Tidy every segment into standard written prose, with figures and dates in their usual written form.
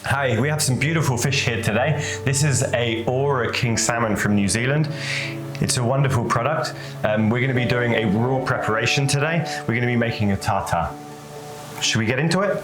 Hi, we have some beautiful fish here today. This is a Ora King salmon from New Zealand. It's a wonderful product. We're going to be doing a raw preparation today. We're going to be making a tartare. Should we get into it?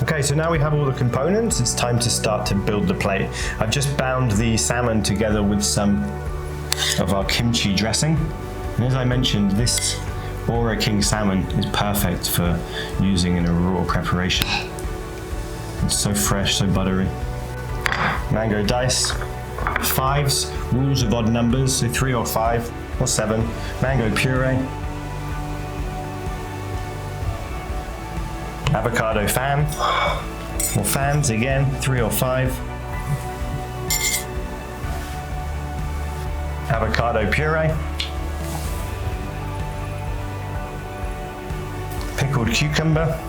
Okay, so now we have all the components, it's time to start to build the plate. I've just bound the salmon together with some of our kimchi dressing. And as I mentioned, this Ora King salmon is perfect for using in a raw preparation. It's so fresh, so buttery. Mango dice, fives, rules of odd numbers, so 3 or 5 or 7. Mango puree. Avocado fan, or fans again, 3 or 5. Avocado puree. Pickled cucumber.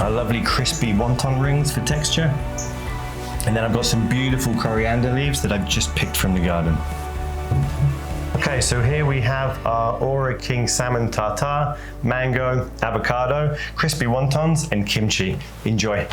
Our lovely crispy wonton rings for texture. And then I've got some beautiful coriander leaves that I've just picked from the garden. Okay, so here we have our Ora King salmon tartare, mango, avocado, crispy wontons, and kimchi. Enjoy.